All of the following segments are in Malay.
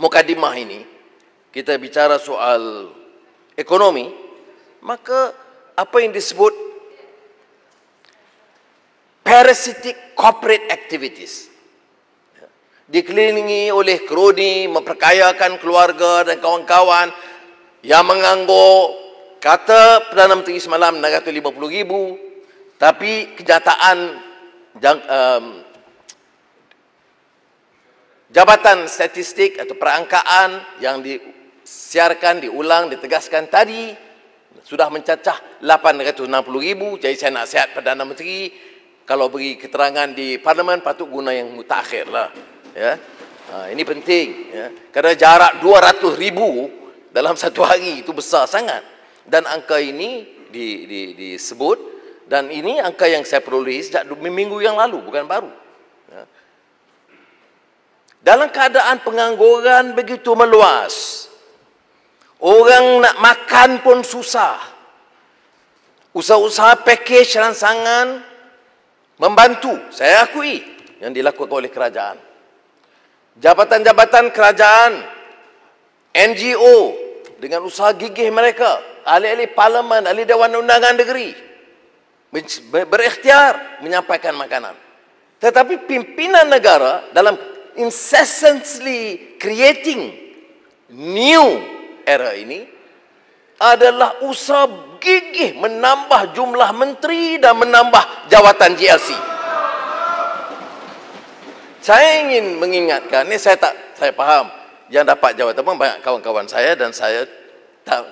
mukadimah ini kita bicara soal ekonomi, maka apa yang disebut parasitic corporate activities, dikelilingi oleh kroni memperkayakan keluarga dan kawan-kawan yang menganggur. Kata Perdana Menteri semalam 650,000, tapi kenyataan Jabatan Statistik atau perangkaan yang disiarkan, diulang, ditegaskan tadi sudah mencacah 860,000. Jadi saya nasihat Perdana Menteri, kalau beri keterangan di Parlimen patut guna yang mutakhir lah. Ya. Ini penting. Ya. Kerana jarak 200,000 dalam satu hari itu besar sangat. Dan angka ini disebut, dan ini angka yang saya perolehi sejak minggu yang lalu, bukan baru. Ya. Dalam keadaan pengangguran begitu meluas, orang nak makan pun susah. Usaha-usaha package rangsangan membantu, saya akui, yang dilakukan oleh kerajaan. Jabatan-jabatan kerajaan, NGO, dengan usaha gigih mereka, ahli-ahli parlimen, ahli Dewan Undangan Negeri, berikhtiar menyampaikan makanan. Tetapi pimpinan negara dalam incessantly creating new era ini adalah usaha gigih menambah jumlah menteri dan menambah jawatan GLC. Saya ingin mengingatkan, ini saya faham yang dapat jawatan pun banyak kawan-kawan saya dan saya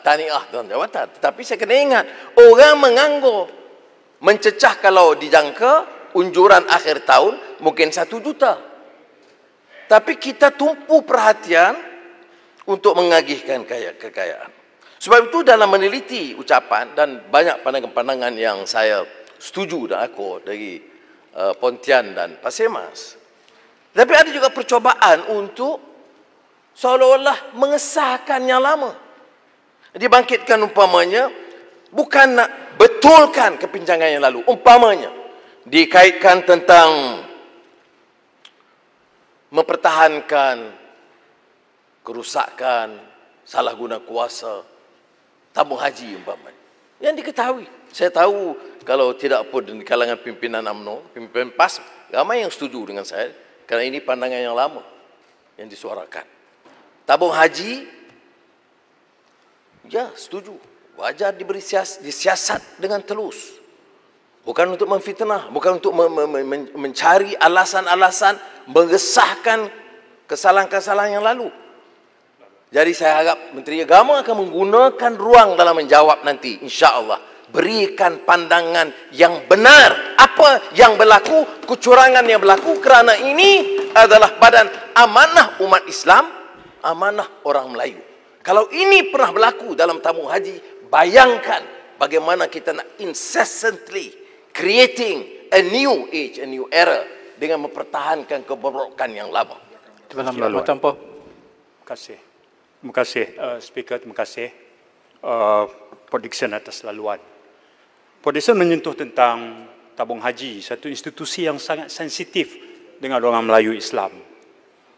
tahniah dalam jawatan. Tetapi saya kena ingat, orang menganggur mencecah kalau dijangka unjuran akhir tahun mungkin 1 juta. Tapi kita tumpu perhatian untuk mengagihkan kekayaan. Sebab itu dalam meneliti ucapan dan banyak pandangan-pandangan yang saya setuju dan aku dari Pontian dan Pasir Mas. Tapi ada juga percobaan untuk seolah-olah mengesahkan yang lama. Dibangkitkan umpamanya, bukan nak betulkan kepinjangan yang lalu. Umpamanya, dikaitkan tentang mempertahankan kerusakan, salah guna kuasa, tabung haji umpamanya. Yang diketahui. Saya tahu kalau tidak pun di kalangan pimpinan UMNO, pimpinan PAS, ramai yang setuju dengan saya, kerana ini pandangan yang lama yang disuarakan. Tabung haji, ya setuju. Wajar diberi disiasat dengan telus. Bukan untuk memfitnah, bukan untuk mencari alasan-alasan mengesahkan kesalahan-kesalahan yang lalu. Jadi saya harap Menteri Agama akan menggunakan ruang dalam menjawab nanti, insya-Allah. Berikan pandangan yang benar apa yang berlaku, kecurangan yang berlaku, kerana ini adalah badan amanah umat Islam, amanah orang Melayu. Kalau ini pernah berlaku dalam tabung haji, bayangkan bagaimana kita nak incessantly creating a new age, a new era dengan mempertahankan kebobrokan yang lama. Terima kasih. Terima kasih, Speaker. Terima kasih, Pak Dickson atas laluan. Pak Dickson menyentuh tentang tabung haji, satu institusi yang sangat sensitif dengan orang Melayu Islam.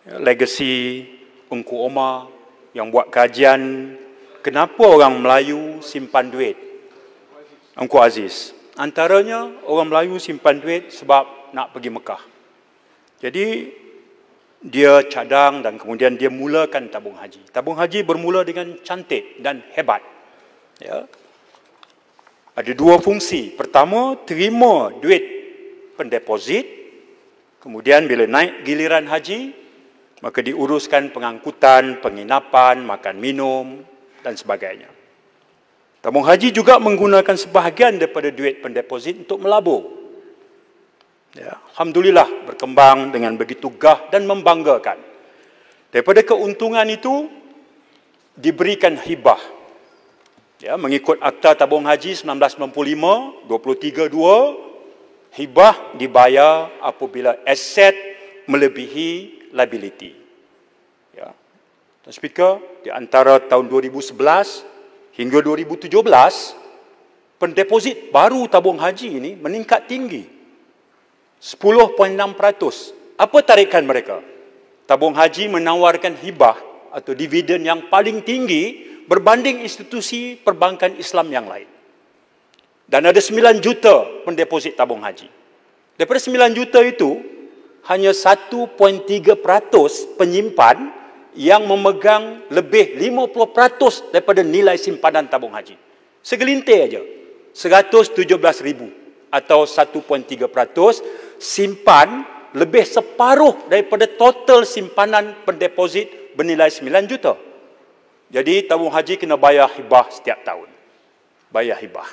Legasi Engku Omar yang buat kajian kenapa orang Melayu simpan duit. Engku Aziz. Antaranya orang Melayu simpan duit sebab nak pergi Mekah. Jadi dia cadang dan kemudian dia mulakan tabung haji. Tabung haji bermula dengan cantik dan hebat. Ya. Ada 2 fungsi. Pertama, terima duit pendeposit. Kemudian bila naik giliran haji, maka diuruskan pengangkutan, penginapan, makan minum dan sebagainya. Tabung haji juga menggunakan sebahagian daripada duit pendeposit untuk melabur. Ya, Alhamdulillah berkembang dengan begitu gah dan membanggakan. Daripada keuntungan itu diberikan hibah. Ya, mengikut Akta Tabung Haji 1995 23.2, hibah dibayar apabila aset melebihi liability. Ya. Dan Speaker, di antara tahun 2011 hingga 2017, pendeposit baru tabung haji ini meningkat tinggi. 10.6%. Apa tarikan mereka? Tabung haji menawarkan hibah atau dividen yang paling tinggi berbanding institusi perbankan Islam yang lain. Dan ada 9 juta pendeposit tabung haji. Daripada 9 juta itu, hanya 1.3% penyimpan yang memegang lebih 50% daripada nilai simpanan tabung haji. Segelintir aja. 117,000 atau 1.3% simpan lebih separuh daripada total simpanan pendeposit bernilai 9 juta. Jadi tabung haji kena bayar hibah setiap tahun. Bayar hibah.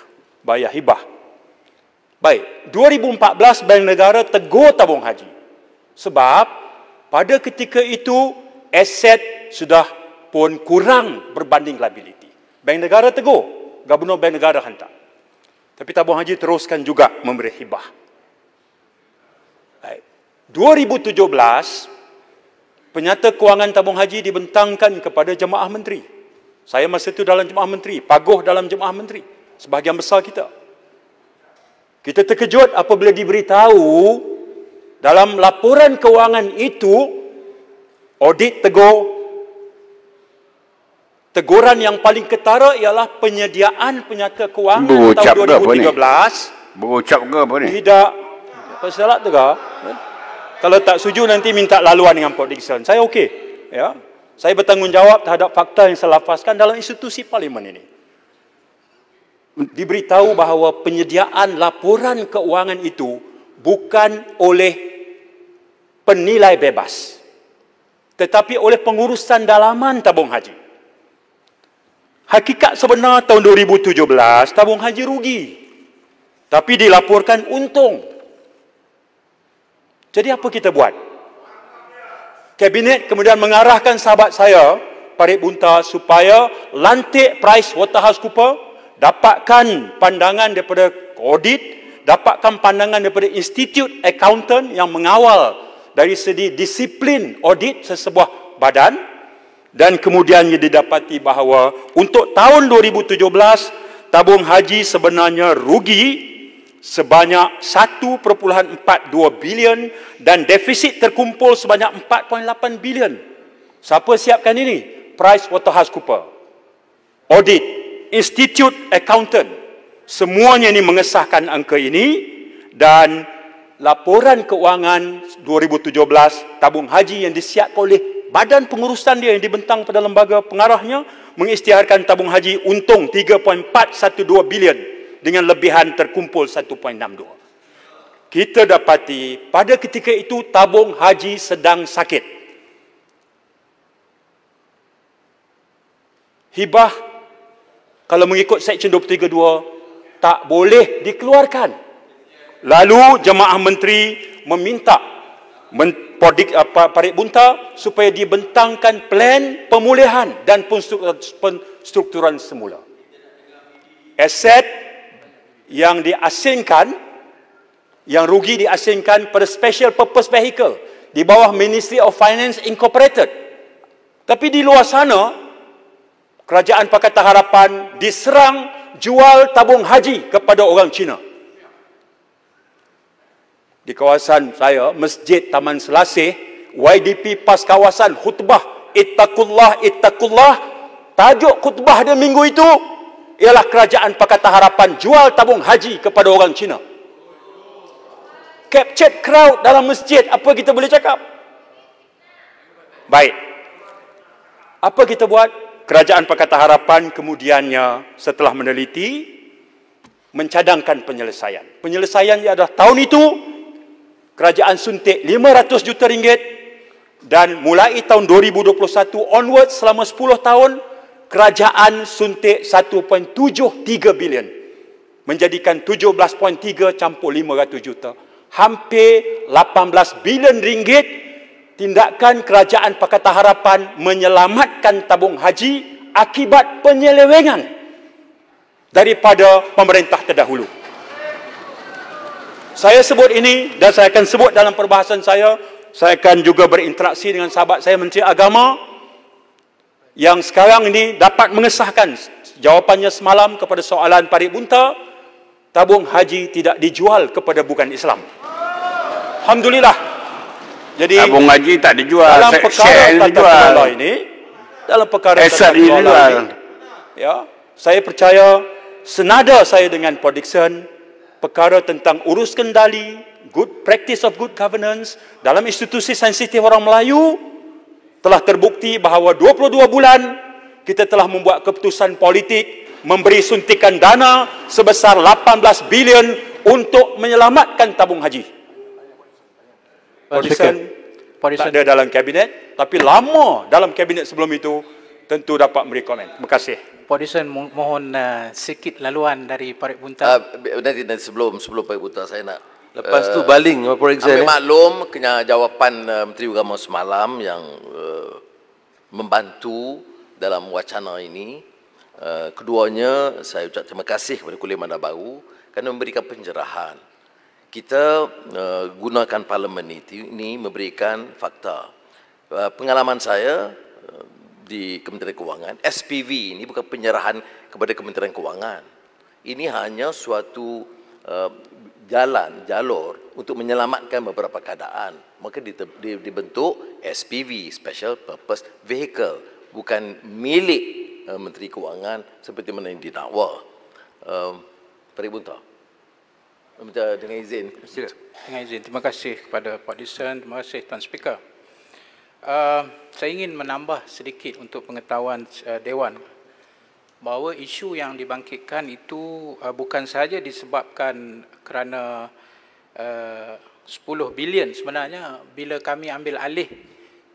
Baik, 2014 Bank Negara tegur tabung haji. Sebab pada ketika itu aset sudah pun kurang berbanding liability. Bank Negara tegur, Gubernur Bank Negara hantar. Tapi tabung haji teruskan juga memberi hibah. Baik. 2017 Penyata Kewangan Tabung Haji dibentangkan kepada Jemaah Menteri. Saya masa itu dalam Jemaah Menteri, Paguh dalam Jemaah Menteri, sebahagian besar kita. Kita terkejut apabila diberitahu dalam laporan kewangan itu, audit teguran yang paling ketara ialah penyediaan penyata kewangan tahun 2013. Berucap ke apa ni? Tidak. Salah tegak. Kalau tak setuju nanti minta laluan dengan Port Dickson. Saya okey. Ya. Saya bertanggungjawab terhadap fakta yang saya lafazkan dalam institusi parlimen ini. Diberitahu bahawa penyediaan laporan keuangan itu bukan oleh penilai bebas, tetapi oleh pengurusan dalaman tabung haji. Hakikat sebenar tahun 2017, tabung haji rugi. Tapi dilaporkan untung. Jadi apa kita buat? Kabinet kemudian mengarahkan sahabat saya, Parit Bunta, supaya lantik PricewaterhouseCoopers, dapatkan pandangan daripada audit, dapatkan pandangan daripada Institute Accountant yang mengawal dari segi disiplin audit sesebuah badan, dan kemudiannya didapati bahawa untuk tahun 2017 tabung haji sebenarnya rugi sebanyak 1.42 bilion dan defisit terkumpul sebanyak 4.8 bilion. Siapa siapkan ini? PricewaterhouseCoopers, Audit, Institute Accountant. Semuanya ini mengesahkan angka ini, dan laporan keuangan 2017 tabung haji yang disiapkan oleh badan pengurusan dia yang dibentang pada lembaga pengarahnya mengisytiharkan tabung haji untung 3.412 bilion dengan lebihan terkumpul 1.62. Kita dapati pada ketika itu tabung haji sedang sakit. Hibah kalau mengikut Seksyen 23(2) tak boleh dikeluarkan. Lalu Jemaah Menteri meminta Parit Bunta supaya dibentangkan plan pemulihan dan penstrukturan semula. Aset yang diasingkan, yang rugi diasingkan pada Special Purpose Vehicle di bawah Ministry of Finance Incorporated. Tapi di luar sana, Kerajaan Pakatan Harapan diserang jual tabung haji kepada orang Cina. Di kawasan saya, Masjid Taman Selasih, YDP PAS kawasan khutbah Ittaqullah, Ittaqullah. Tajuk khutbah dia minggu itu ialah Kerajaan Pakatan Harapan jual tabung haji kepada orang Cina. Captured crowd dalam masjid, apa kita boleh cakap? Baik. Apa kita buat? Kerajaan Pakatan Harapan kemudiannya setelah meneliti mencadangkan penyelesaian. Penyelesaian dia adalah tahun itu kerajaan suntik 500 juta ringgit, dan mulai tahun 2021 onward selama 10 tahun kerajaan suntik 1.73 bilion, menjadikan 17.3 campur 500 juta, hampir 18 bilion ringgit. Tindakan Kerajaan Pakatan Harapan menyelamatkan tabung haji akibat penyelewengan daripada pemerintah terdahulu. Saya sebut ini dan saya akan sebut dalam perbahasan saya. Saya akan juga berinteraksi dengan sahabat saya Menteri Agama yang sekarang ini dapat mengesahkan jawapannya semalam kepada soalan Parit Bunta. Tabung haji tidak dijual kepada bukan Islam. Alhamdulillah. Jadi tabung haji tak dijual, dalam perkara tata kelola ini, dalam perkara Asset tentang jual illegal. beli. Ya, saya percaya senada saya dengan Pak Dickson, perkara tentang urus kendali, good practice of good governance dalam institusi sensitif orang Melayu telah terbukti bahawa 22 bulan kita telah membuat keputusan politik memberi suntikan dana sebesar 18 bilion untuk menyelamatkan tabung haji. Pak Dickson tak ada dalam kabinet, tapi lama dalam kabinet sebelum itu, tentu dapat memberi komen. Terima kasih. Pak Dickson, mohon sikit laluan dari Parit Bunta. Nanti sebelum Pak Buta saya nak Lepas tu baling Pak Dickson. ambil maklum kena jawapan Menteri Agama semalam yang membantu dalam wacana ini. Keduanya saya ucap terima kasih kepada Kuliah Bandar Baru kerana memberikan pencerahan. Kita gunakan parlimen ini memberikan fakta. Pengalaman saya di Kementerian Kewangan, SPV ini bukan penyerahan kepada Kementerian Kewangan. Ini hanya suatu jalur untuk menyelamatkan beberapa keadaan. Maka dibentuk SPV, Special Purpose Vehicle, bukan milik Menteri Kewangan seperti mana yang didakwa. Parit Bunta. Minta dengan izin. Dengan izin, terima kasih kepada Pak Dickson, terima kasih Tuan Speaker. Saya ingin menambah sedikit untuk pengetahuan Dewan bahawa isu yang dibangkitkan itu bukan sahaja disebabkan kerana 10 bilion sebenarnya bila kami ambil alih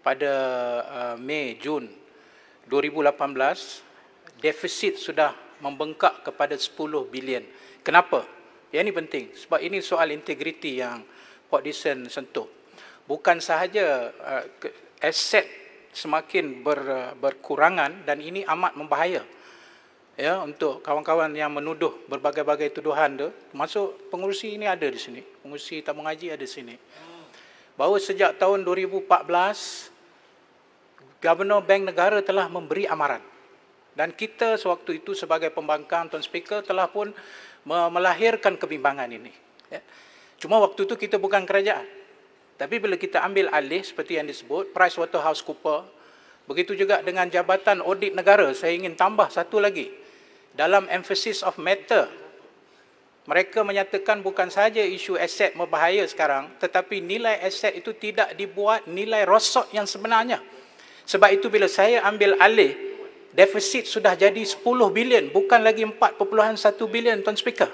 pada Mei, Jun 2018, defisit sudah membengkak kepada 10 bilion. Kenapa? Yang ini penting sebab ini soal integriti yang Pak Dickson sentuh. Bukan sahaja aset semakin berkurangan dan ini amat membahaya. Ya, untuk kawan-kawan yang menuduh berbagai-bagai tuduhan tu, termasuk pengurusi ini ada di sini, pengurusi tabung haji ada di sini. Bahawa sejak tahun 2014 Governor Bank Negara telah memberi amaran. Dan kita sewaktu itu sebagai pembangkang Tuan Speaker telah pun melahirkan kebimbangan ini. Ya. Cuma waktu itu kita bukan kerajaan. Tapi bila kita ambil alih seperti yang disebut, PricewaterhouseCoopers, begitu juga dengan Jabatan Audit Negara, saya ingin tambah satu lagi. Dalam emphasis of matter, mereka menyatakan bukan sahaja isu aset berbahaya sekarang, tetapi nilai aset itu tidak dibuat nilai rosot yang sebenarnya. Sebab itu bila saya ambil alih, defisit sudah jadi 10 bilion, bukan lagi 4.1 bilion, Tuan Speaker.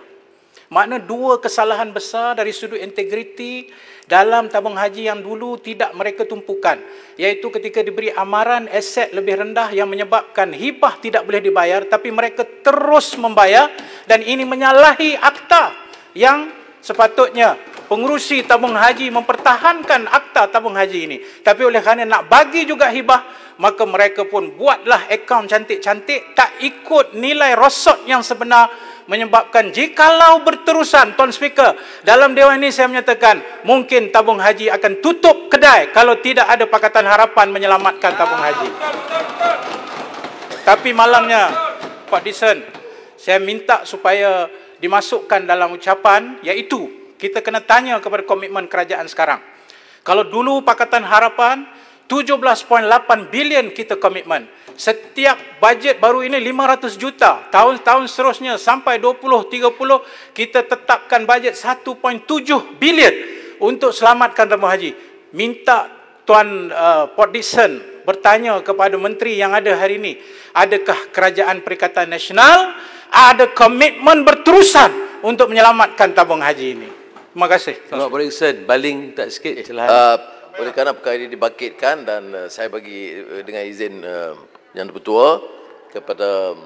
Makna dua kesalahan besar dari sudut integriti dalam tabung haji yang dulu tidak mereka tumpukan. Iaitu ketika diberi amaran aset lebih rendah yang menyebabkan hibah tidak boleh dibayar, tapi mereka terus membayar dan ini menyalahi akta yang sepatutnya pengurusi tabung haji mempertahankan akta tabung haji ini. Tapi oleh kerana nak bagi juga hibah, maka mereka pun buatlah akaun cantik-cantik tak ikut nilai rosot yang sebenar, menyebabkan jikalau berterusan, Tuan Speaker, dalam Dewan ini saya menyatakan mungkin tabung haji akan tutup kedai kalau tidak ada Pakatan Harapan menyelamatkan tabung haji. Tapi malangnya Pak Dickson, saya minta supaya dimasukkan dalam ucapan, iaitu kita kena tanya kepada komitmen kerajaan sekarang. Kalau dulu Pakatan Harapan 17.8 bilion kita komitmen. Setiap bajet baru ini 500 juta. Tahun-tahun seterusnya sampai 2030 kita tetapkan bajet 1.7 bilion untuk selamatkan tabung haji. Minta Tuan Pak Dickson bertanya kepada menteri yang ada hari ini, adakah Kerajaan Perikatan Nasional ada komitmen berterusan untuk menyelamatkan tabung haji ini? Terima kasih. Pak Dickson, baling tak sikit silakan. Oleh kerana perkara ini dibangkitkan dan saya bagi dengan izin Yang Dipertua kepada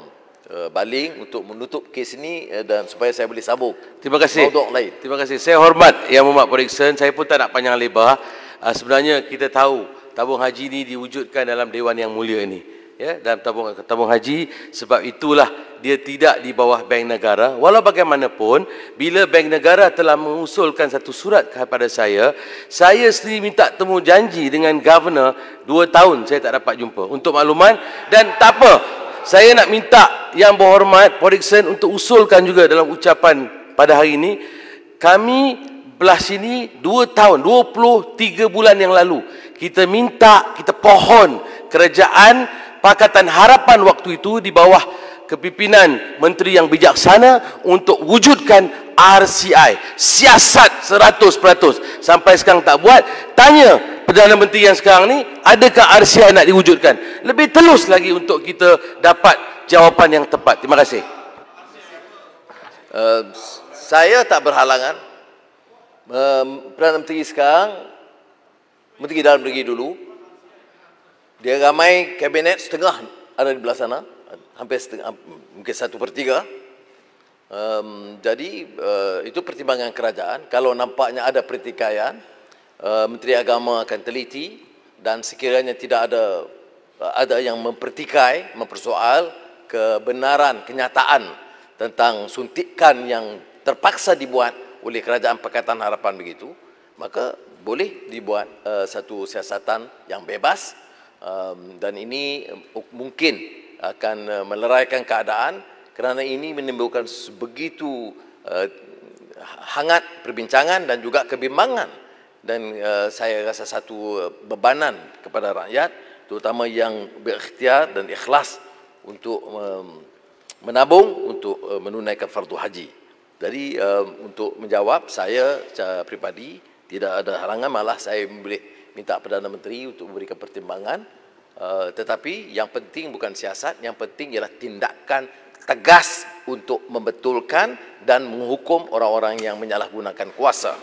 Baling untuk menutup kes ini dan supaya saya boleh sambung. Terima kasih. Mauduk lain. Terima kasih. Saya hormat Yang Mohd Pak Dickson. Saya pun tak nak panjang lebar. Sebenarnya kita tahu tabung haji ini diwujudkan dalam Dewan Yang Mulia ini. Ya, dalam tabung haji, sebab itulah dia tidak di bawah Bank Negara. Walau bagaimanapun, bila Bank Negara telah mengusulkan satu surat kepada saya sendiri minta temu janji dengan Governor 2 tahun saya tak dapat jumpa. Untuk makluman, dan tak apa, saya nak minta Yang Berhormat Pak Dickson untuk usulkan juga dalam ucapan pada hari ini. Kami belah sini 2 tahun, 23 bulan yang lalu, kita minta, kita pohon kerajaan Pakatan Harapan waktu itu di bawah kepimpinan menteri yang bijaksana untuk wujudkan RCI, siasat 100%. Sampai sekarang tak buat. Tanya Perdana Menteri yang sekarang ni, adakah RCI nak diwujudkan? Lebih telus lagi untuk kita dapat jawapan yang tepat. Terima kasih. Saya tak berhalangan. Perdana Menteri sekarang, Menteri Dalam Negeri dulu, dia ramai kabinet setengah ada di belah sana, hampir setengah, mungkin 1/3. Jadi itu pertimbangan kerajaan. Kalau nampaknya ada pertikaian, Menteri Agama akan teliti, dan sekiranya tidak ada yang mempertikai, mempersoal kebenaran, kenyataan tentang suntikan yang terpaksa dibuat oleh Kerajaan Pakatan Harapan begitu, maka boleh dibuat satu siasatan yang bebas, dan ini mungkin akan meleraikan keadaan, kerana ini menimbulkan begitu hangat perbincangan dan juga kebimbangan, dan saya rasa satu bebanan kepada rakyat, terutama yang berikhtiar dan ikhlas untuk menabung untuk menunaikan fardu haji. Jadi untuk menjawab, saya secara pribadi tidak ada halangan, malah saya boleh minta Perdana Menteri untuk memberikan pertimbangan. Tetapi yang penting bukan siasat, yang penting ialah tindakan tegas untuk membetulkan dan menghukum orang-orang yang menyalahgunakan kuasa.